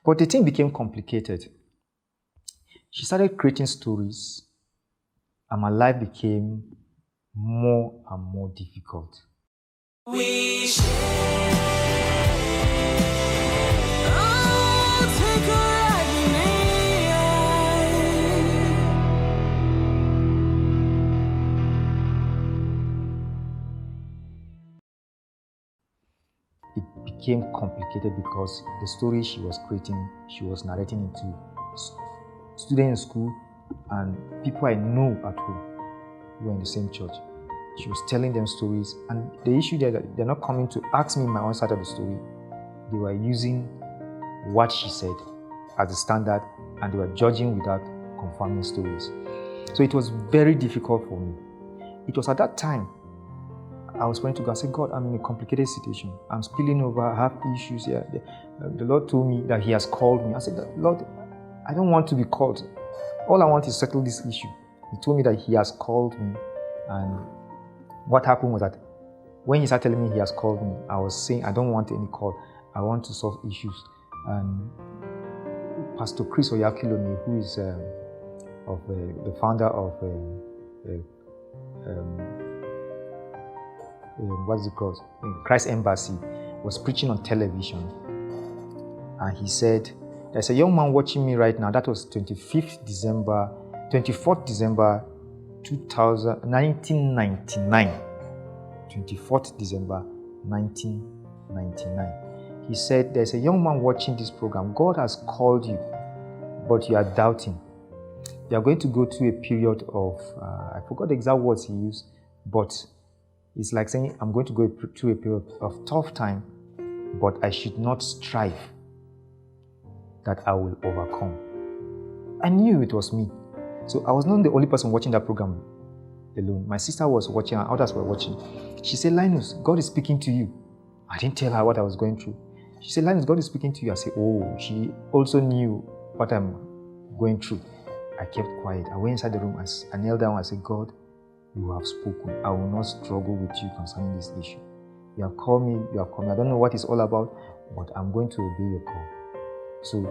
But the thing became complicated. She started creating stories, and my life became more and more difficult. We share. Oh, take a ride with me. It became complicated because the story she was creating, she was narrating it to students in school and people I know at home who were in the same church. She was telling them stories, and the issue there that they're not coming to ask me my own side of the story. They were using what she said as a standard, and they were judging without confirming stories. So it was very difficult for me. It was at that time I was praying to God. I said, God, I'm in a complicated situation. I'm spilling over. I have issues here. The Lord told me that He has called me. I said, Lord, I don't want to be called. All I want is to settle this issue. He told me that He has called me. And what happened was that when He started telling me He has called me, I was saying, I don't want any call. I want to solve issues. And Pastor Chris Oyakilome, who is the founder of what is it called? Christ Embassy, was preaching on television. And he said, there's a young man watching me right now. That was 24th December 1999. 24th December 1999. He said, there's a young man watching this program. God has called you, but you are doubting. You are going to go through a period of, I forgot the exact words he used, but it's like saying, I'm going to go through a period of tough time, but I should not strive that I will overcome. I knew it was me. So I was not the only person watching that program alone. My sister was watching and others were watching. She said, Linus, God is speaking to you. I didn't tell her what I was going through. She said, Linus, God is speaking to you. I said, oh, she also knew what I'm going through. I kept quiet. I went inside the room. I knelt down. I said, God, you have spoken. I will not struggle with you concerning this issue. You have called me. You have called me. I don't know what it's all about, but I'm going to obey your call. So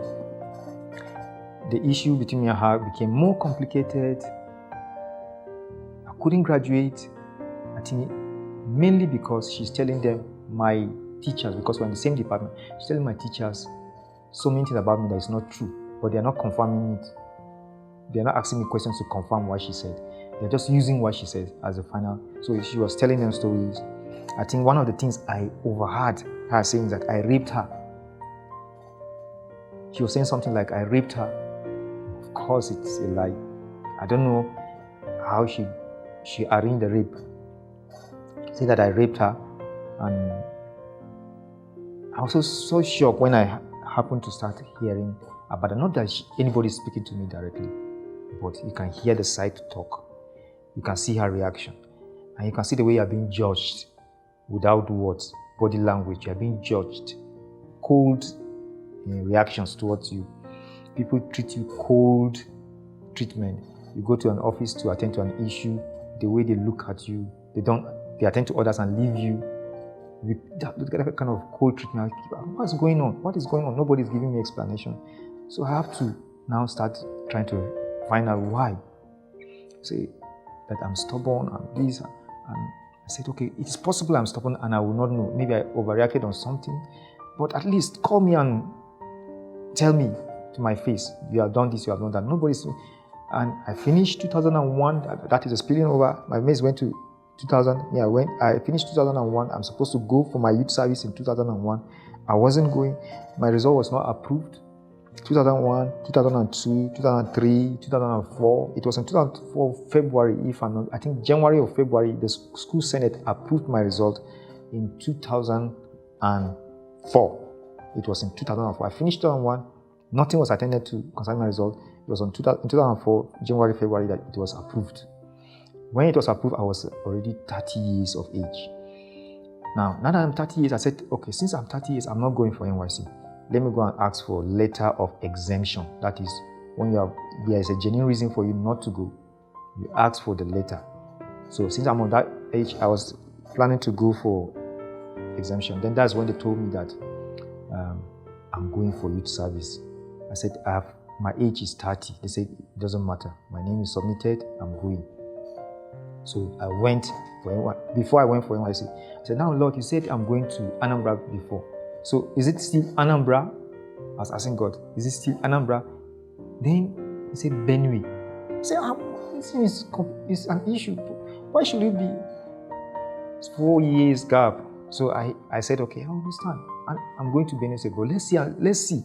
the issue between me and her became more complicated. I couldn't graduate. I think mainly because she's telling them, my teachers, because we're in the same department, she's telling my teachers so many things about me that is not true, but they're not confirming it. They're not asking me questions to confirm what she said. They're just using what she said as a final. So she was telling them stories. I think one of the things I overheard her saying is that I raped her. She was saying something like, I raped her. Of course, it's a lie. I don't know how she arranged the rape. Say that I raped her, and I was so shocked when I happened to start hearing about it. Not that anybody is speaking to me directly, but you can hear the side to talk. You can see her reaction, and you can see the way you are being judged without words, body language. You are being judged, cold reactions towards you. People treat you cold treatment. You go to an office to attend to an issue, the way they look at you, they attend to others and leave you. That kind of cold treatment. What's going on? What is going on? Nobody's giving me explanation. So I have to now start trying to find out why. Say that I'm stubborn, I'm this, and I said, okay, it's possible I'm stubborn and I will not know. Maybe I overreacted on something, but at least call me and tell me to my face, you have done this, you have done that. Nobody's. And I finished 2001. That is a spilling over. My mates went to 2000. Yeah, I finished 2001. I'm supposed to go for my youth service in 2001. I wasn't going. My result was not approved. 2001, 2002, 2003, 2004. It was in 2004 February, if I'm not. I think January or February, the school senate approved my result in 2004. It was in 2004. I finished 2001. Nothing was attended to concerning my result. It was in 2004, January, February, that it was approved. When it was approved, I was already 30 years of age. Now that I'm 30 years, I said, okay, since I'm 30 years, I'm not going for NYC. Let me go and ask for a letter of exemption. That is, when there is a genuine reason for you not to go, you ask for the letter. So since I'm on that age, I was planning to go for exemption. Then that's when they told me that I'm going for youth service. I said, my age is 30. They said, it doesn't matter. My name is submitted, I'm going. So I went for NYSC. Before I went for NYSC, I said, now Lord, you said I'm going to Anambra before. So is it still Anambra? I was asking God, is it still Anambra? Then he said, Benue. I said, it's an issue. Why should it be 4 years gap? So I said, okay, I understand. I'm going to Benue State, but let's see.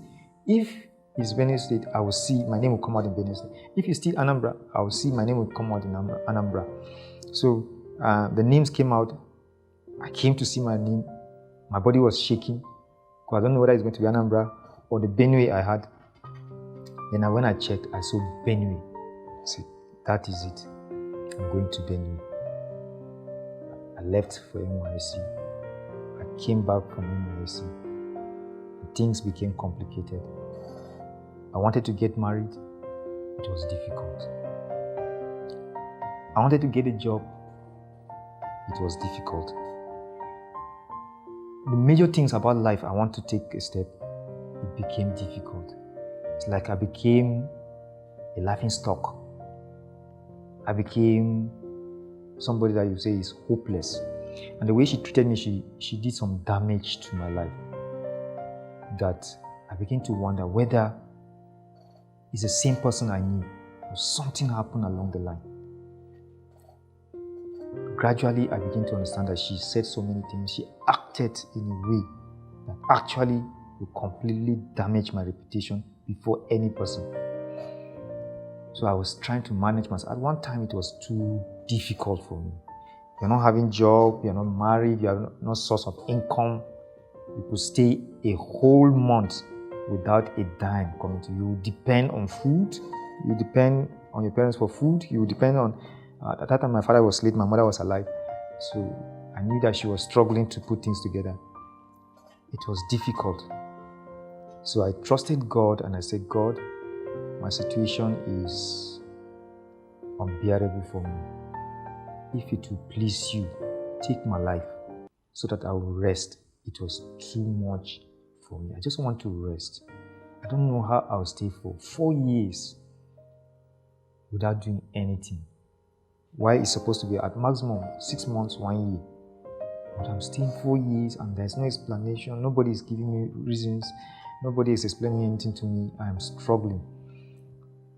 If it's Benue State, I will see my name will come out in Benue State. If it's still Anambra, I will see my name will come out in Anambra. So the names came out. I came to see my name. My body was shaking because I don't know whether it's going to be Anambra or the Benue I had. Then when I checked, I saw Benue. I said, that is it. I'm going to Benue. I left for NYSC. I came back from NYSC. Things became complicated. I wanted to get married. It was difficult. I wanted to get a job. It was difficult. The major things about life I want to take a step, it became difficult. It's like I became a laughing stock. I became somebody that you say is hopeless. And the way she treated me, she did some damage to my life. That I began to wonder whether it's the same person I knew or something happened along the line. Gradually, I began to understand that she said so many things. She acted in a way that actually would completely damage my reputation before any person. So I was trying to manage myself. At one time, it was too difficult for me. You're not having a job, you're not married, you have no source of income. You could stay a whole month without a dime coming to you. You depend on food, you depend on your parents for food, you depend on... at that time, my father was late, my mother was alive. So I knew that she was struggling to put things together. It was difficult. So I trusted God and I said, God, my situation is unbearable for me. If it will please you, take my life so that I will rest. It was too much for me. I just want to rest. I don't know how I'll stay for 4 years without doing anything. Why it's supposed to be at maximum 6 months, 1 year. But I'm staying 4 years and there's no explanation. Nobody is giving me reasons. Nobody is explaining anything to me. I am struggling.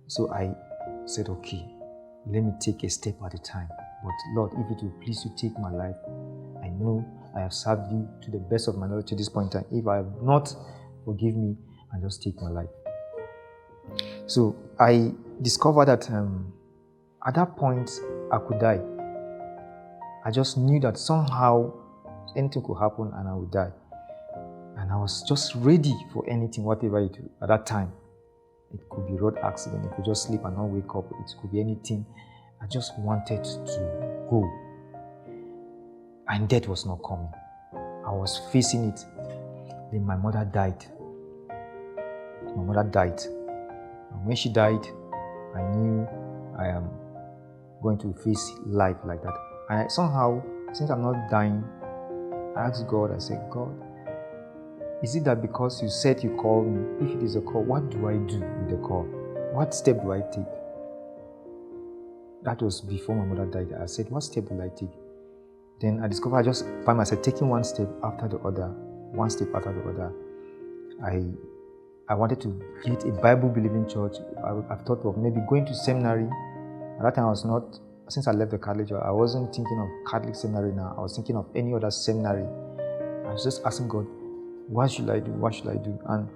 So I said, okay, let me take a step at a time. But Lord, if it will please you take my life, I know I have served you to the best of my knowledge to this point in time. If I have not, forgive me and just take my life. So I discovered that at that point, I could die. I just knew that somehow anything could happen and I would die. And I was just ready for anything, whatever it was at that time. It could be road accident, it could just sleep and not wake up, it could be anything. I just wanted to go. And death was not coming. I was facing it. Then my mother died. My mother died. And when she died, I knew I am going to face life like that. And somehow, since I'm not dying, I asked God, I said, God, is it that because you said you called me, if it is a call, what do I do with the call? What step do I take? That was before my mother died. I said, what step will I take? Then I discovered I just find myself taking one step after the other, one step after the other. I wanted to get a Bible-believing church. I've thought of maybe going to seminary. At that time, I was not, since I left the college, I wasn't thinking of Catholic seminary now. I was thinking of any other seminary. I was just asking God, what should I do? What should I do? And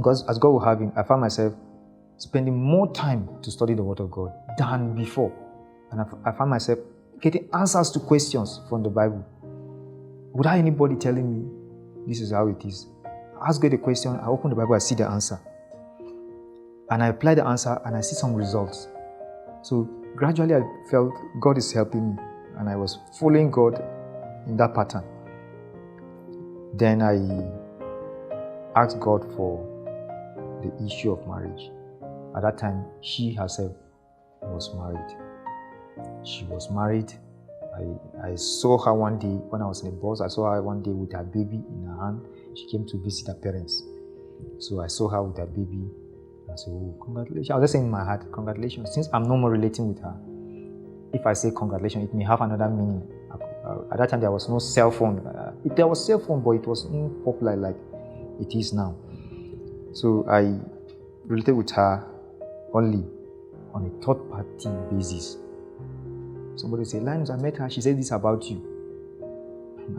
as God will have it, I found myself spending more time to study the Word of God than before. And I found myself getting answers to questions from the Bible without anybody telling me this is how it is. I ask God a question, I open the Bible, I see the answer. And I apply the answer and I see some results. So gradually I felt God is helping me and I was following God in that pattern. Then I asked God for the issue of marriage. At that time, she herself was married. She was married. I saw her one day when I was in the bus. I saw her one day with her baby in her hand. She came to visit her parents. So I saw her with her baby. I said, oh, congratulations. I was just saying in my heart, congratulations. Since I'm no more relating with her, if I say congratulations, it may have another meaning. At that time, there was no cell phone. There was cell phone, but it was not popular like it is now. So I related with her only on a third-party basis. Somebody say, Linus, I met her. She said this about you.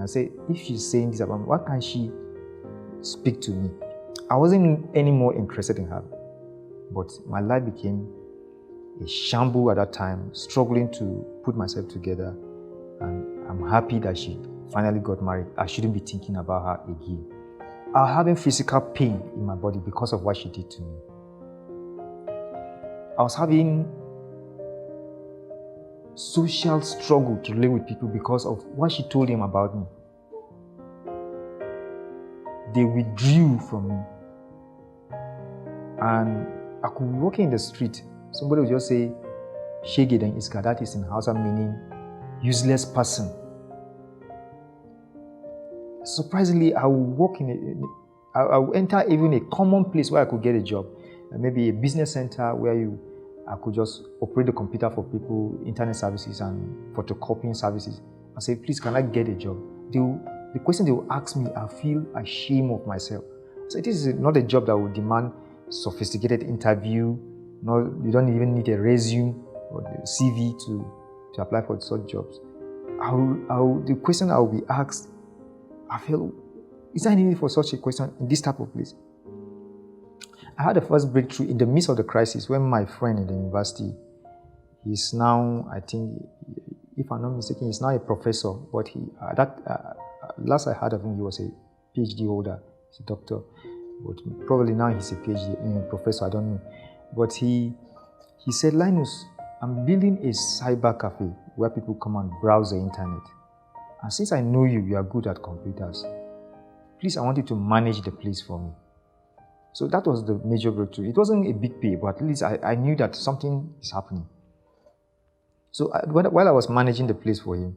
I say, if she's saying this about me, why can't she speak to me? I wasn't any more interested in her, but my life became a shambles at that time, struggling to put myself together, and I'm happy that she finally got married. I shouldn't be thinking about her again. I was having physical pain in my body because of what she did to me. I was having social struggle to relate with people because of what she told them about me. They withdrew from me. And I could walk in the street, somebody would just say, Shege den iska, that is in Hausa meaning useless person. Surprisingly, I would walk I would enter even a common place where I could get a job. Maybe a business center where I could just operate the computer for people, internet services and photocopying services. I say, please, can I get a job? The question they will ask me, I feel ashamed of myself. So this is not a job that will demand sophisticated interview. No, you don't even need a resume or the CV to apply for such jobs. The question I will be asked, I feel, is there any need for such a question in this type of place? I had the first breakthrough in the midst of the crisis when my friend in the university, he's now, I think, if I'm not mistaken, he's now a professor, but last I heard of him, he was a PhD holder, he's a doctor, but probably now he's a PhD professor, I don't know. But he said, Linus, I'm building a cyber cafe where people come and browse the internet. And since I know you are good at computers, please, I want you to manage the place for me. So that was the major breakthrough. It wasn't a big pay, but at least I knew that something is happening. So while I was managing the place for him,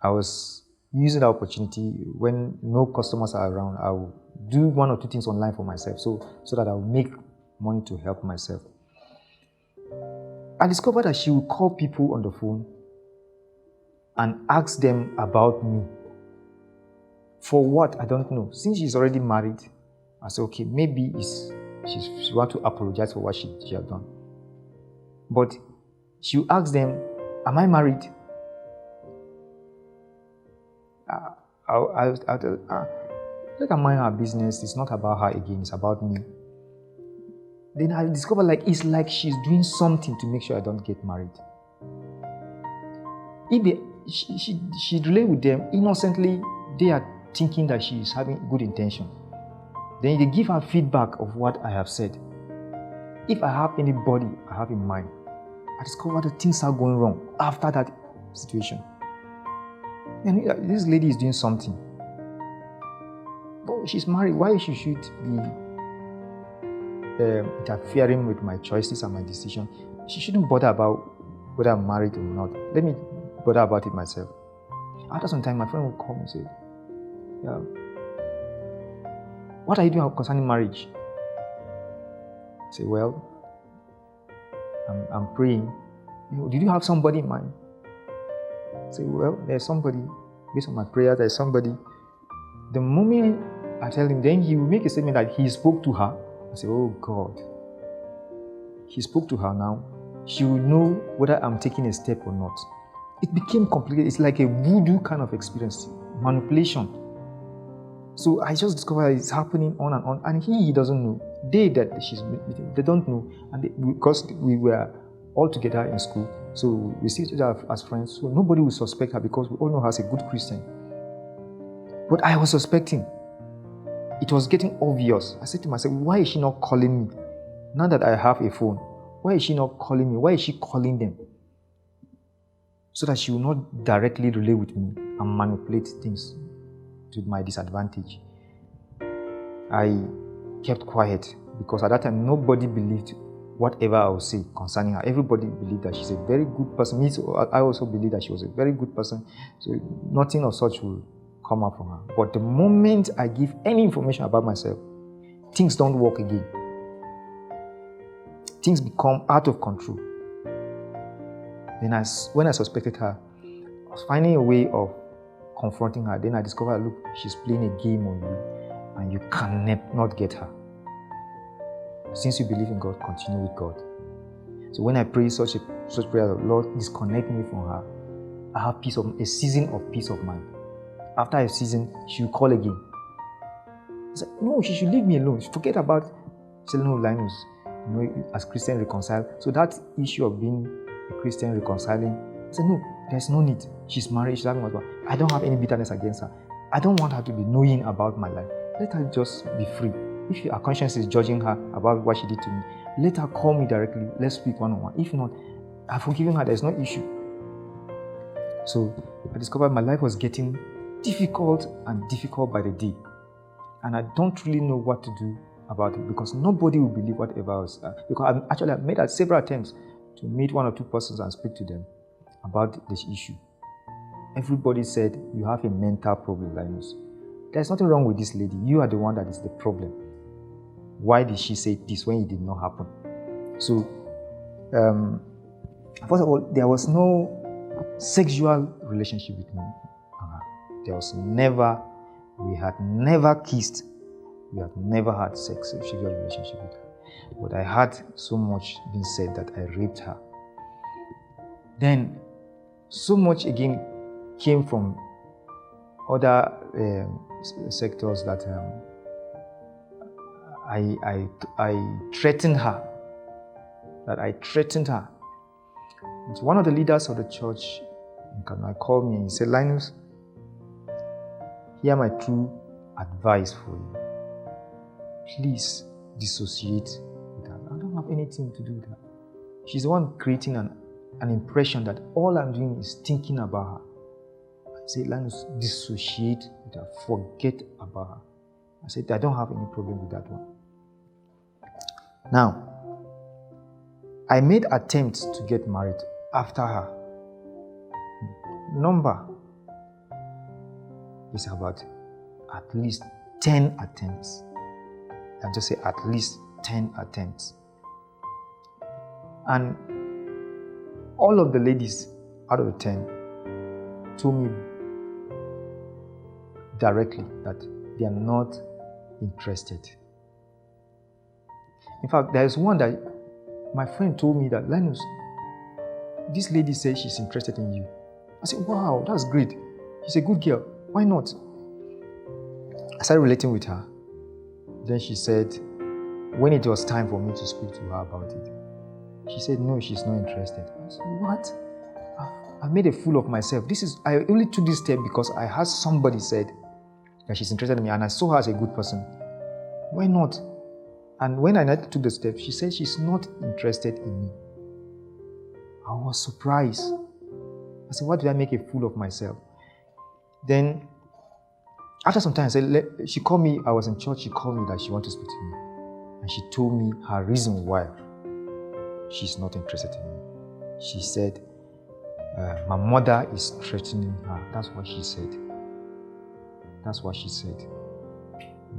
I was using the opportunity when no customers are around, I will do one or two things online for myself so that I will make money to help myself. I discovered that she would call people on the phone and ask them about me. For what? I don't know. Since she's already married, I said, okay, maybe she wants to apologize for what she had done. But she will ask them, am I married? Let her mind her business. It's not about her again. It's about me. Then I discovered it's like she's doing something to make sure I don't get married. If she'd relate with them innocently, they are thinking that she is having good intention. Then they give her feedback of what I have said. If I have anybody I have in mind, I discover that things are going wrong after that situation. And this lady is doing something. But she's married. Why she should be interfering with my choices and my decision? She shouldn't bother about whether I'm married or not. Let me bother about it myself. After some time, my friend will call me and say, yeah, what are you doing concerning marriage? I say, well, I'm praying. Did you have somebody in mind? I say, well, there's somebody. Based on my prayer, there's somebody. The moment I tell him, then he will make a statement that he spoke to her. I say, oh God. He spoke to her now. She will know whether I'm taking a step or not. It became complicated. It's like a voodoo kind of experience, manipulation. So I just discovered it's happening on and on, and he doesn't know. They don't know, and because we were all together in school, so we see each other as friends. So nobody will suspect her because we all know her as a good Christian. But I was suspecting. It was getting obvious. I said to myself, why is she not calling me? Now that I have a phone, why is she not calling me? Why is she calling them? So that she will not directly relate with me and manipulate things to my disadvantage. I kept quiet because at that time nobody believed whatever I would say concerning her. Everybody believed that she's a very good person. Me too, I also believed that she was a very good person. So nothing of such will come up from her. But the moment I give any information about myself, things don't work again. Things become out of control. Then when I suspected her, I was finding a way of confronting her. Then I discovered, look, she's playing a game on you and you can not get her. Since you believe in God, continue with God. So when I pray such prayer, Lord, disconnect me from her. I have a season of peace of mind. After a season, she will call again. I said, no, she should leave me alone. Forget about. She said, no, Linus, as Christian reconcile. So that issue of being a Christian reconciling, I said, no, there's no need. She's married, she's having a husband. I don't have any bitterness against her. I don't want her to be knowing about my life. Let her just be free. If her conscience is judging her about what she did to me, let her call me directly. Let's speak one-on-one. If not, I've forgiven her. There's no issue. So I discovered my life was getting difficult and difficult by the day. And I don't really know what to do about it because nobody will believe whatever I was. Because I've made several attempts to meet one or two persons and speak to them about this issue. Everybody said, you have a mental problem, Linus. There's nothing wrong with this lady. You are the one that is the problem. Why did she say this when it did not happen? So, first of all, there was no sexual relationship with me. There was never, we had never kissed. We had never had sexual relationship with her. But I had so much being said that I raped her. Then, so much again came from other sectors that I threatened her. It's one of the leaders of the church in Kaduna called me and he said, Linus, hear my true advice for you. Please dissociate with her. I don't have anything to do with her. She's the one creating an impression that all I'm doing is thinking about her. I said, Linus, dissociate with her. Forget about her. I said, I don't have any problem with that one. Now, I made attempts to get married after her. Number is about at least 10 attempts. I just say at least 10 attempts. And all of the ladies out of the 10 told me directly that they are not interested. In fact, there is one that my friend told me that, Linus, this lady says she's interested in you. I said, wow, that's great. She's a good girl. Why not? I started relating with her. Then she said, when it was time for me to speak to her about it, she said, no, she's not interested. I said, what? I made a fool of myself. I only took this step because I had somebody said that she's interested in me and I saw her as a good person. Why not? And when I took the step, she said she's not interested in me. I was surprised. I said, why did I make a fool of myself? Then, after some time, she called me, I was in church, she called me that she wanted to speak to me. And she told me her reason why she's not interested in me. She said, my mother is threatening her. That's what she said.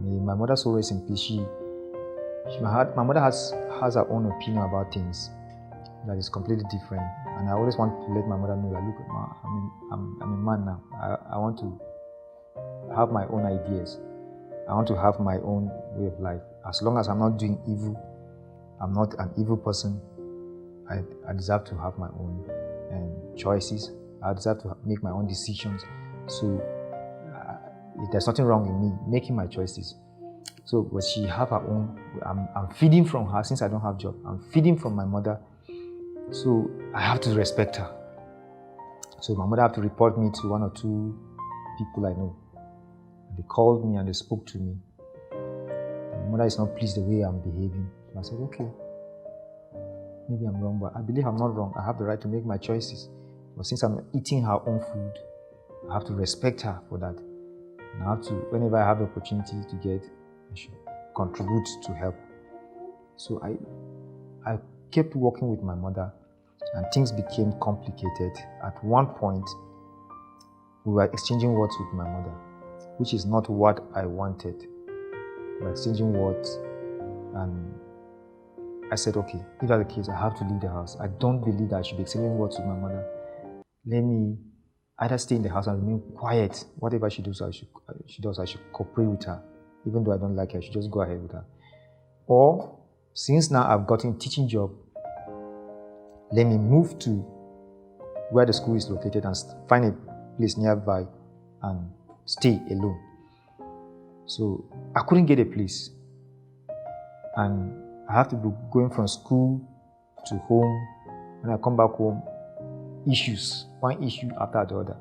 May my mother's always in peace. My mother has her own opinion about things that is completely different. And I always want to let my mother know that, look, I'm a man now. I want to have my own ideas. I want to have my own way of life. As long as I'm not doing evil, I'm not an evil person, I deserve to have my own choices. I deserve to make my own decisions. So there's nothing wrong in me making my choices. So, but she have her own. I'm feeding from her since I don't have a job. I'm feeding from my mother. So I have to respect her. So my mother have to report me to one or two people I know. They called me and they spoke to me. My mother is not pleased the way I'm behaving. So I said, okay, maybe I'm wrong, but I believe I'm not wrong. I have the right to make my choices. But since I'm eating her own food, I have to respect her for that. And I have to, whenever I have the opportunity to get, I should contribute to help. So I kept working with my mother and things became complicated. At one point, we were exchanging words with my mother, which is not what I wanted. We're exchanging words, and I said, okay, if that's the case, I have to leave the house. I don't believe that I should be exchanging words with my mother. Let me either stay in the house and remain quiet. Whatever she does, I should cooperate with her. Even though I don't like her, I should just go ahead with her. Or, since now I've gotten a teaching job, let me move to where the school is located and find a place nearby and stay alone. So I couldn't get a place, and I have to be going from school to home. When I come back home, issues, one issue after the other.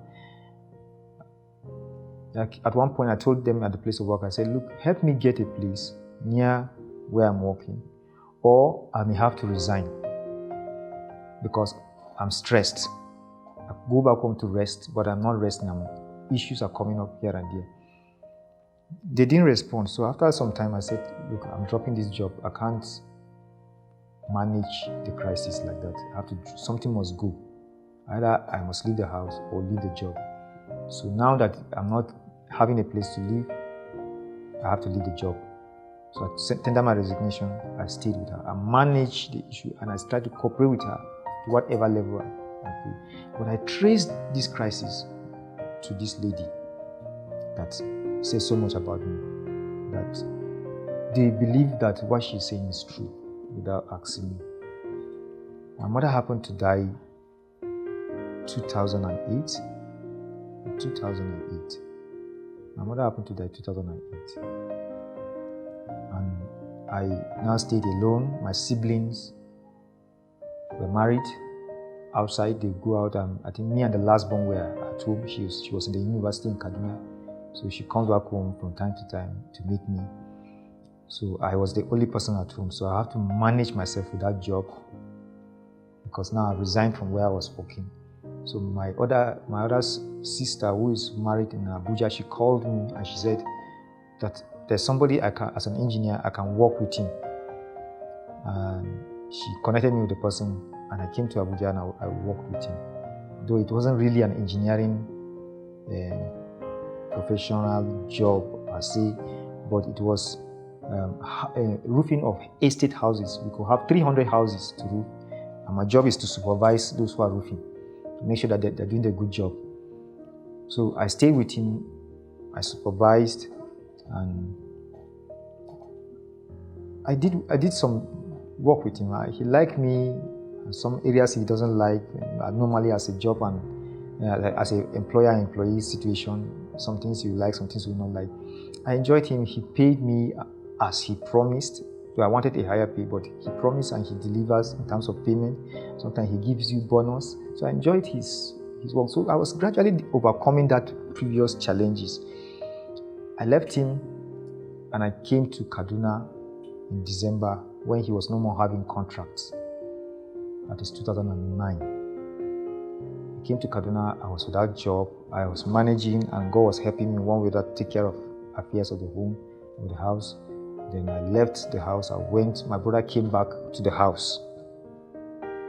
Like at one point I told them at the place of work, I said, look, help me get a place near where I'm working, or I may have to resign because I'm stressed. I go back home to rest, but I'm not resting. Issues are coming up here and there. They didn't respond. So after some time, I said, look, I'm dropping this job. I can't manage the crisis like that. Something must go. Either I must leave the house or leave the job. So now that I'm not having a place to live, I have to leave the job. So I tendered my resignation. I stayed with her. I managed the issue, and I tried to cooperate with her to whatever level I could. But I traced this crisis to this lady that says so much about me, that they believe that what she's saying is true without asking me. My mother happened to die 2008. My mother happened to die 2008. And I now stayed alone. My siblings were married outside. They go out. I think me and the last born were at home. She was in the university in Kaduna. So she comes back home from time to time to meet me. So I was the only person at home. So I have to manage myself with that job, because now I resigned from where I was working. So my other sister, who is married in Abuja, she called me and she said that there's somebody as an engineer, I can work with him. And she connected me with the person, and I came to Abuja and I worked with him. Though it wasn't really an engineering professional job per se, but it was roofing of estate houses. We could have 300 houses to roof, and my job is to supervise those who are roofing, to make sure that they're doing a good job. So I stayed with him, I supervised, and I did some work with him. He liked me. Some areas he doesn't like. Normally, as a job and as an employer-employee situation, some things you like, some things you not like. I enjoyed him. He paid me as he promised. So I wanted a higher pay, but he promised and he delivers in terms of payment. Sometimes he gives you bonus. So I enjoyed his work. So I was gradually overcoming that previous challenges. I left him and I came to Kaduna in December when he was no more having contracts. That is 2009. I came to Kaduna, I was without job, I was managing, and God was helping me one way to take care of affairs of the home, of the house. Then I left the house, my brother came back to the house.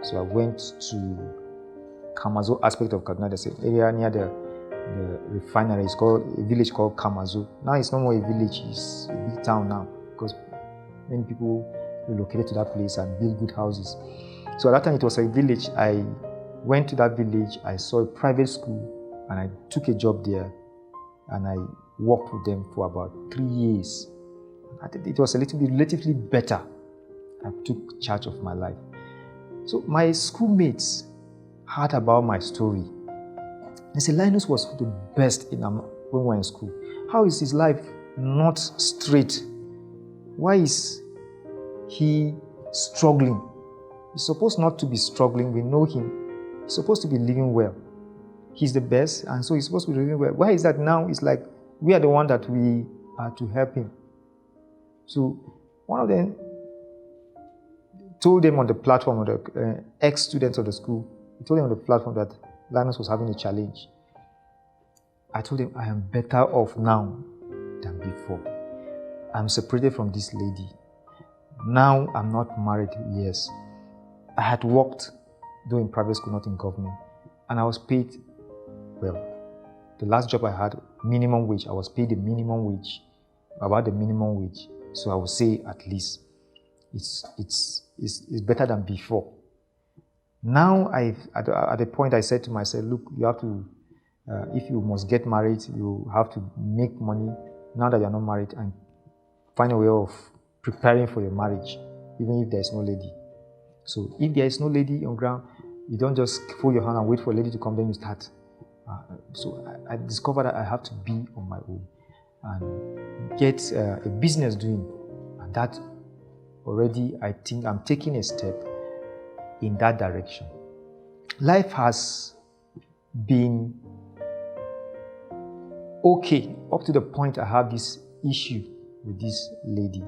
So I went to Kamazo aspect of Kaduna. There's an area near the refinery. It's called a village called Kamazo. Now it's no more a village, it's a big town now, because many people relocated to that place and built good houses. So at that time it was a village. I went to that village, I saw a private school, and I took a job there, and I worked with them for about 3 years. I think it was a little bit relatively better. I took charge of my life. So my schoolmates heard about my story. They said, Linus was the best when we were in school. How is his life not straight? Why is he struggling? He's supposed not to be struggling. We know him. He's supposed to be living well. He's the best, and so he's supposed to be living well. Why is that now? It's like we are the one that we are to help him. So one of them told them on the platform of the ex-students of the school, he told them on the platform that Linus was having a challenge. I told him, I am better off now than before. I'm separated from this lady. Now I'm not married, yes. I had worked, though in private school, not in government, and I was paid well. The last job I had, minimum wage, I was paid the minimum wage, about the minimum wage. So I would say at least it's better than before. Now at the point I said to myself, look, you have to, if you must get married, you have to make money now that you're not married and find a way of preparing for your marriage, even if there is no lady. So if there is no lady on ground, you don't just fold your hand and wait for a lady to come, then you start. So I discovered that I have to be on my own and get a business doing. And that already, I think I'm taking a step in that direction. Life has been okay up to the point I have this issue with this lady.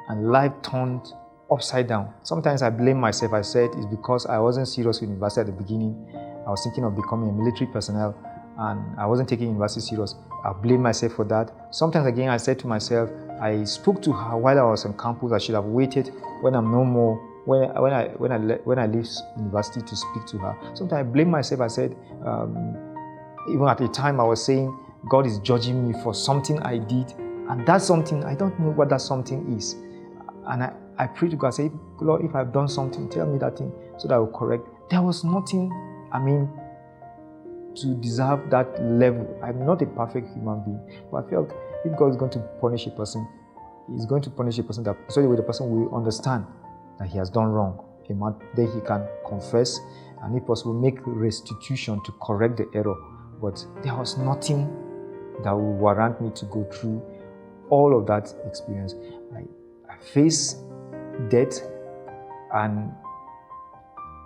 And life turned upside down. Sometimes I blame myself. I said it's because I wasn't serious with university at the beginning. I was thinking of becoming a military personnel and I wasn't taking university serious. I blame myself for that. Sometimes again, I said to myself, I spoke to her while I was on campus. I should have waited when I'm no more, when I leave university to speak to her. Sometimes I blame myself. I said, even at the time I was saying, God is judging me for something I did. And that's something, I don't know what that something is. And I pray to God, I say, Lord, if I've done something, tell me that thing so that I will correct. There was nothing, to deserve that level. I'm not a perfect human being, but I felt if God is going to punish a person, He's going to punish a person that so the person will understand that he has done wrong. Then he can confess and if possible make restitution to correct the error. But there was nothing that would warrant me to go through all of that experience. I faced death and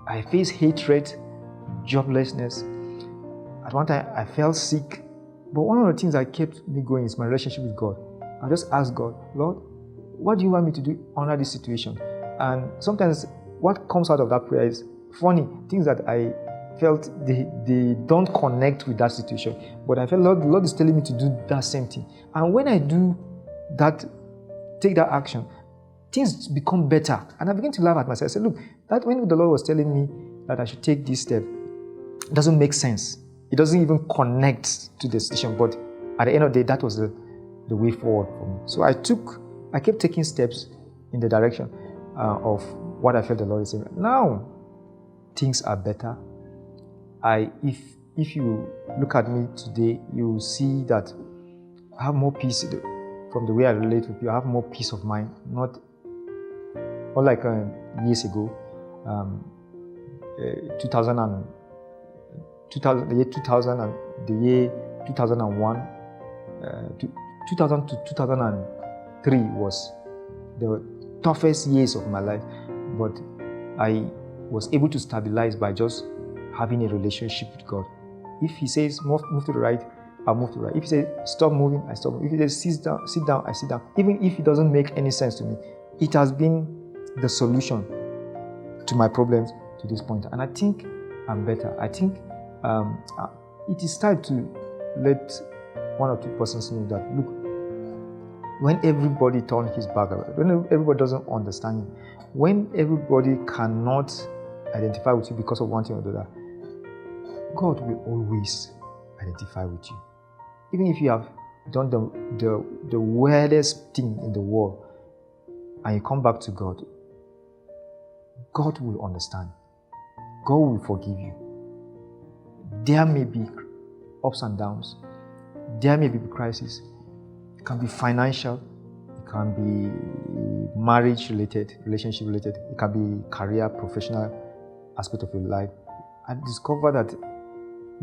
I faced hatred, joblessness. At one time, I felt sick. But one of the things that kept me going is my relationship with God. I just asked God, Lord, what do you want me to do under this situation? And sometimes what comes out of that prayer is funny, things that I felt they don't connect with that situation. But I felt Lord is telling me to do that same thing. And when I do that, take that action, things become better. And I begin to laugh at myself. I said, look, that when the Lord was telling me that I should take this step, it doesn't make sense. It doesn't even connect to the situation. But at the end of the day, that was the way forward for me. So I kept taking steps in the direction of what I felt the Lord is saying. Now, things are better. If you look at me today, you will see that I have more peace from the way I relate with you. I have more peace of mind. Not like years ago, 2000 and the year 2000 and the year 2001, 2000 to 2003 was the toughest years of my life. But I was able to stabilize by just having a relationship with God. If He says move to the right, I'll move to the right. If He says stop moving, I stop moving. If He says sit down, I sit down. Even if it doesn't make any sense to me, it has been the solution to my problems to this point. And I think I'm better. I think it is time to let one or two persons know that, look, when everybody turns his back, when everybody doesn't understand you, when everybody cannot identify with you because of one thing or the other, God will always identify with you. Even if you have done the weirdest thing in the world and you come back to God, God will understand. God will forgive you. There may be ups and downs. There may be crisis. It can be financial. It can be marriage related, relationship related. It can be career, professional aspect of your life. I discovered that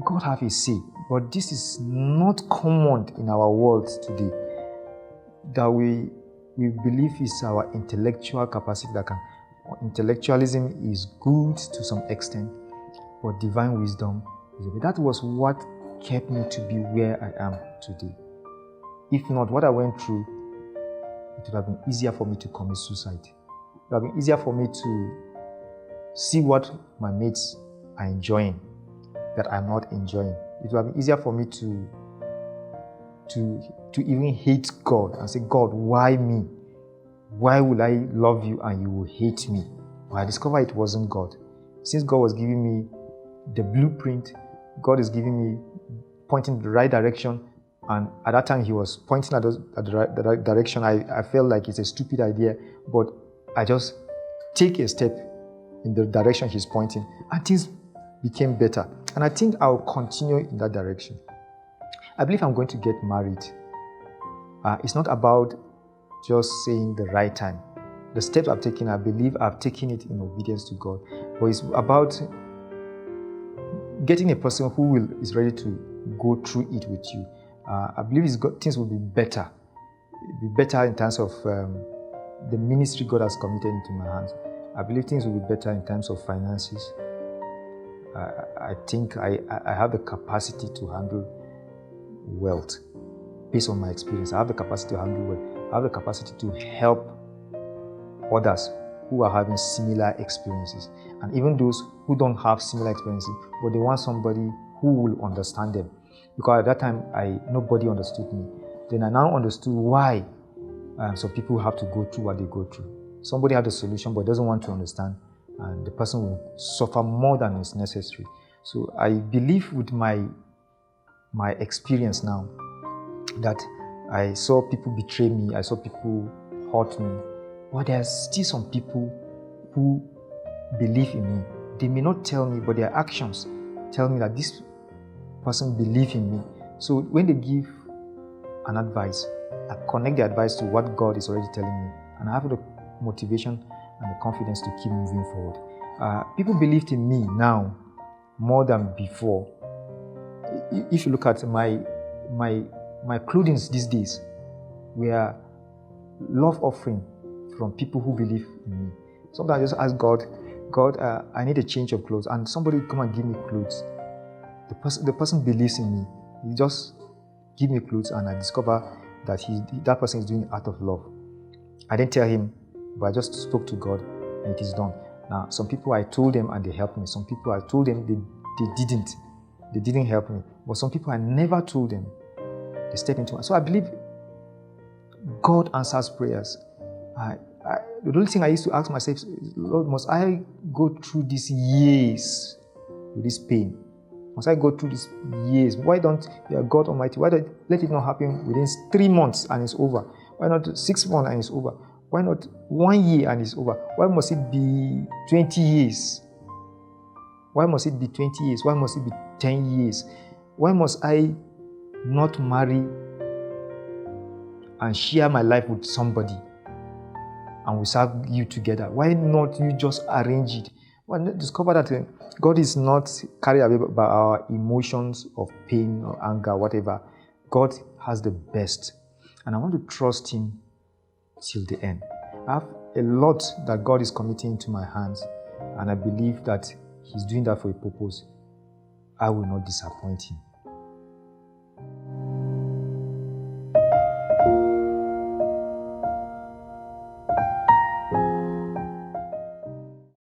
God has a say, but this is not common in our world today. That we believe is our intellectual capacity that can. Intellectualism is good to some extent, but divine wisdom is. That was what kept me to be where I am today. If not, what I went through, it would have been easier for me to commit suicide. It would have been easier for me to see what my mates are enjoying that I'm not enjoying. It would have been easier for me to even hate God and say, God, why me? Why would I love you and you will hate me? But I discovered it wasn't God. Since God was giving me the blueprint, God is giving me, pointing in the right direction, And at that time, he was pointing at the direction. I felt like it's a stupid idea, but I just take a step in the direction he's pointing, and things became better. And I think I'll continue in that direction. I believe I'm going to get married. It's not about just saying the right time. The steps I've taken, I believe I've taken it in obedience to God. But it's about getting a person who is ready to go through it with you. I believe things will be better. It'll be better in terms of the ministry God has committed into my hands. I believe things will be better in terms of finances. I think I have the capacity to handle wealth based on my experience. I have the capacity to handle wealth. I have the capacity to help others who are having similar experiences. And even those who don't have similar experiences, but they want somebody who will understand them. Because at that time, nobody understood me. Then I now understood why some people have to go through what they go through. Somebody has a solution but doesn't want to understand, and the person will suffer more than is necessary. So I believe with my experience now that I saw people betray me, I saw people hurt me, but there's still some people who believe in me. They may not tell me, but their actions tell me that this person believes in me. So when they give an advice, I connect the advice to what God is already telling me, and I have the motivation and the confidence to keep moving forward. People believed in me now more than before. If you look at my clothing these days, we are love offering from people who believe in me. Sometimes I just ask God, I need a change of clothes, and somebody come and give me clothes. The person believes in me. He just give me clothes, and I discover that that person is doing it out of love. I didn't tell him, but I just spoke to God, and it is done. Now, some people I told them and they helped me. Some people I told them they didn't help me. But some people I never told them, they step into it. So I believe God answers prayers. The only thing I used to ask myself is, Lord, must I go through these years with this pain? Must I go through these years? Why don't you are God Almighty? Why don't let it not happen within 3 months and it's over? Why not 6 months and it's over? Why not 1 year and it's over? Why must it be 20 years? Why must it be 20 years? Why must it be 10 years? Why must I not marry and share my life with somebody and we serve you together? Why not you just arrange it? Well, discover that God is not carried away by our emotions of pain or anger, whatever. God has the best. And I want to trust Him till the end. I have a lot that God is committing into my hands, and I believe that He's doing that for a purpose. I will not disappoint Him.